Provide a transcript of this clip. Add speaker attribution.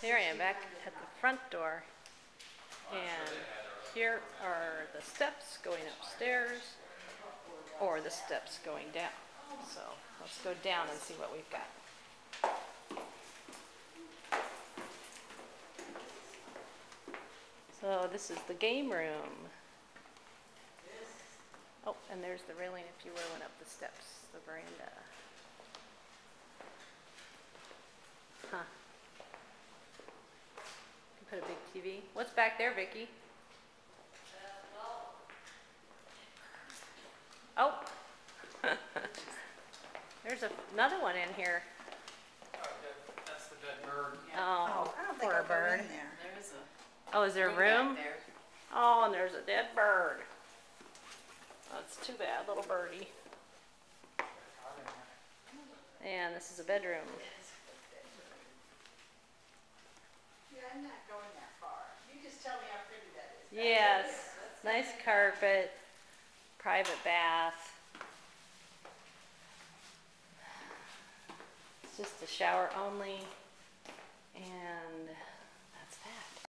Speaker 1: Here I am back at the front door, and here are the steps going upstairs, or the steps going down. So let's go down and see what we've got. So this is the game room. Oh, and there's the railing if you were went up the steps, the veranda. Huh. Put a big TV. What's back there, Vicki? Oh. There's another one in here.
Speaker 2: That's the dead bird.
Speaker 1: Yeah. Oh,
Speaker 3: I don't think
Speaker 1: poor
Speaker 3: I'll go
Speaker 1: bird.
Speaker 3: in there.
Speaker 4: There's a
Speaker 1: Oh, is there a room?
Speaker 4: back there.
Speaker 1: Oh, and there's a dead bird. That's too bad, little birdie. And this is a bedroom.
Speaker 3: Yeah, I'm not going that far. You just tell me how pretty that is.
Speaker 1: Yes, nice carpet, private bath. It's just a shower only, and